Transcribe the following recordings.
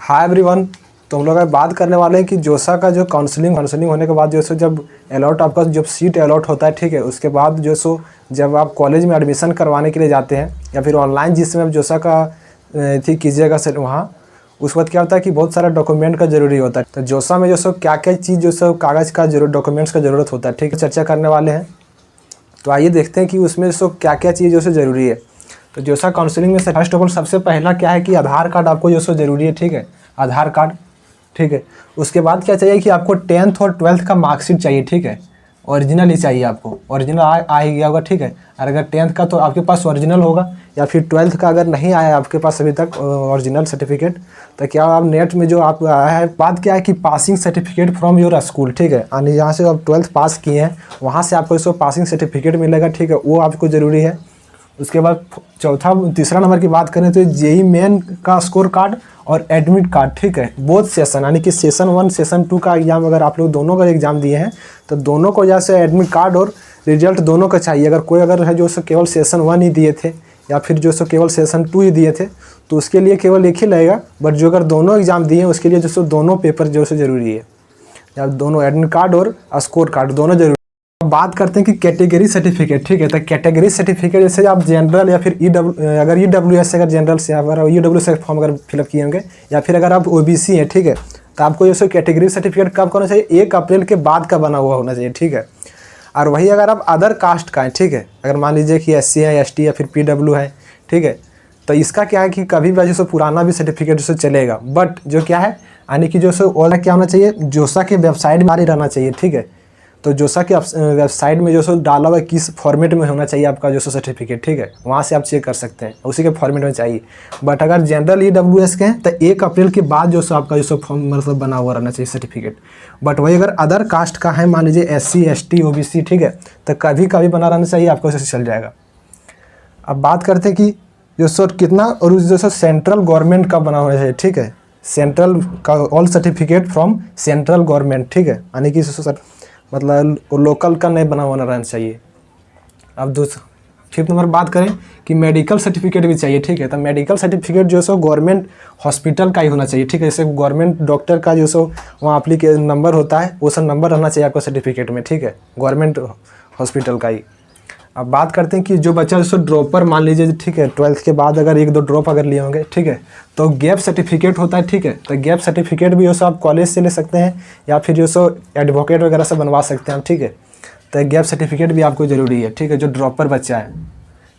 Hi everyone. तो हम लोग आज बात करने वाले हैं कि जोसा का जो काउंसलिंग होने के बाद जो सो जब अलॉट आपका जब सीट अलॉट होता है, ठीक है, उसके बाद जो सो जब आप कॉलेज में एडमिशन करवाने के लिए जाते हैं या फिर ऑनलाइन जिसमें आप जोसा का थी कीजिएगा सर वहाँ, उस वक्त क्या होता है कि बहुत सारा डॉक्यूमेंट का ज़रूरी होता है। तो जोसा में जो सो क्या क्या चीज़ जो सो कागज़ का डॉक्यूमेंट्स का ज़रूरत होता है, ठीक है, चर्चा करने वाले हैं। तो आइए देखते हैं कि उसमें सो क्या क्या चीज़ जो सो ज़रूरी है। तो जोसा काउंसलिंग में फर्स्ट ऑफ ऑल सबसे पहला क्या है कि आधार कार्ड आपको जो सो ज़रूरी है, ठीक है, आधार कार्ड, ठीक है। उसके बाद क्या चाहिए कि आपको 10th और 12th का मार्कशीट चाहिए, ठीक है, ओरिजिनल ही चाहिए आपको, ओरिजिनल आ ही गया होगा, ठीक है। और अगर 10th का तो आपके पास ओरिजिनल होगा, या फिर 12th का अगर नहीं आया आपके पास अभी तक ओरिजिनल सर्टिफिकेट, तो क्या आप नेट में जो आप आया है, बात क्या है कि passing certificate from your school, ठीक है, यानी जहाँ से आप 12th पास किए हैं वहाँ से आपको इसको पासिंग सर्टिफिकेट मिलेगा, ठीक है, वो आपको ज़रूरी है। उसके बाद तीसरा नंबर की बात करें तो जेई मेन का स्कोर कार्ड और एडमिट कार्ड, ठीक है, बोथ सेशन, यानी कि सेशन 1 सेशन 2 का एग्ज़ाम अगर आप लोग दोनों का एग्ज़ाम दिए हैं तो दोनों को जैसे एडमिट कार्ड और रिजल्ट दोनों का चाहिए। अगर कोई अगर है जो सो केवल सेशन 1 ही दिए थे या फिर जो सो केवल सेशन 2 ही दिए थे तो उसके लिए केवल एक ही लगेगा, बट जो अगर दोनों एग्ज़ाम दिए हैं उसके लिए जो सो दोनों पेपर जो सो ज़रूरी है, या दोनों एडमिट कार्ड और स्कोर कार्ड दोनों जरूरी। बात करते हैं कि कैटेगरी सर्टिफिकेट, ठीक है, तो कैटेगरी सर्टिफिकेट जैसे आप जनरल या फिर अगर ईडब्ल्यूएस अगर जनरल से अगर ईडब्ल्यूएस का फॉर्म अगर फिलअप किए होंगे या फिर अगर आप ओबीसी हैं, ठीक है, तो आपको जैसे कैटेगरी सर्टिफिकेट कब होना चाहिए, 1 अप्रैल के बाद का बना हुआ होना चाहिए, ठीक है। और वही अगर आप अदर कास्ट का है, ठीक है, अगर मान लीजिए कि SC है, ST या फिर PW है, ठीक है, तो इसका क्या है कि कभी भी जो पुराना भी सर्टिफिकेट जो चलेगा, बट जो क्या है यानी कि जो ओला क्या होना चाहिए, जोसा के वेबसाइट में ही रहना चाहिए, ठीक है। तो जोसा के वेबसाइट में जो सो डाला हुआ किस फॉर्मेट में होना चाहिए आपका जो सो सर्टिफिकेट, ठीक है, वहाँ से आप चेक कर सकते हैं, उसी के फॉर्मेट में चाहिए। बट अगर जनरल EWS के हैं तो 1 अप्रैल के बाद जो सो आपका जो सो फॉर्म मतलब बना हुआ रहना चाहिए सर्टिफिकेट। बट वही अगर अदर कास्ट का है, मान लीजिए SC ST OBC, ठीक है, तो कभी कभी बना रहना चाहिए, आपको उसे चल जाएगा। अब बात करते हैं कि जो सो कितना और जो सो सेंट्रल गवर्नमेंट का बना होना चाहिए, ठीक है, सेंट्रल का all certificate from central government, ठीक है, यानी कि मतलब लोकल का नहीं बना होना रहना चाहिए। अब फिफ्थ नंबर बात करें कि मेडिकल सर्टिफिकेट भी चाहिए, ठीक है, तो मेडिकल सर्टिफिकेट जो सो गवर्नमेंट हॉस्पिटल का ही होना चाहिए, ठीक है, जैसे गवर्नमेंट डॉक्टर का जो सो वहाँ एप्लीकेशन नंबर होता है वो सब नंबर रहना चाहिए आपका सर्टिफिकेट में, ठीक है, गवर्नमेंट हॉस्पिटल का ही। अब बात करते हैं कि जो बच्चा जो ड्रॉपर मान लीजिए, ठीक है, 12th के बाद अगर 1-2 ड्रॉप अगर लिए होंगे, ठीक है, तो गैप सर्टिफिकेट होता है, ठीक है, तो गैप सर्टिफिकेट भी जो सो आप कॉलेज से ले सकते हैं या फिर जो सो एडवोकेट वगैरह से बनवा सकते हैं, ठीक है। तो गैप सर्टिफिकेट भी आपको ज़रूरी है, ठीक है, जो ड्रॉपर बच्चा है,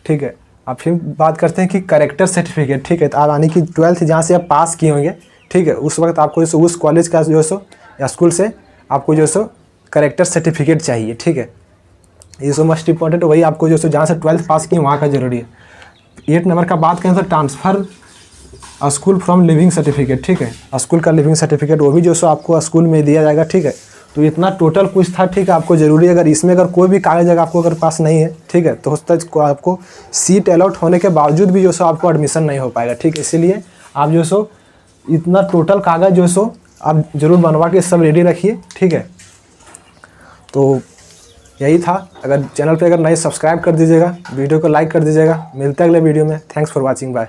ठीक है। अब फिर बात करते हैं कि करेक्टर सर्टिफिकेट, ठीक है, तो आप यानी कि 12th जहाँ से आप पास किए होंगे, ठीक है, उस वक्त आपको जो उस कॉलेज का जो सो या स्कूल से आपको जो सो करेक्टर सर्टिफिकेट चाहिए, ठीक है, ये सो मस्ट इंपॉर्टेंट, वही आपको जो सो जहाँ से 12th पास किए वहाँ का जरूरी है। 8 नंबर का बात करें तो transfer school from leaving certificate, ठीक है, स्कूल का लिविंग सर्टिफिकेट वो भी जो सो आपको स्कूल में दिया जाएगा, ठीक है। तो इतना टोटल कुछ था, ठीक है, आपको ज़रूरी है। अगर इसमें अगर कोई भी कागज़ अगर आपको अगर पास नहीं है, ठीक है, तो आपको सीट अलॉट होने के बावजूद भी जो सो आपको एडमिशन नहीं हो पाएगा, ठीक है। इसीलिए आप जो सो इतना टोटल कागज़ जो सो आप ज़रूर बनवा के सब रेडी रखिए, ठीक है। तो यही था। अगर चैनल पे अगर नए सब्सक्राइब कर दीजिएगा, वीडियो को लाइक कर दीजिएगा। मिलते हैं अगले वीडियो में। Thanks for watching, bye.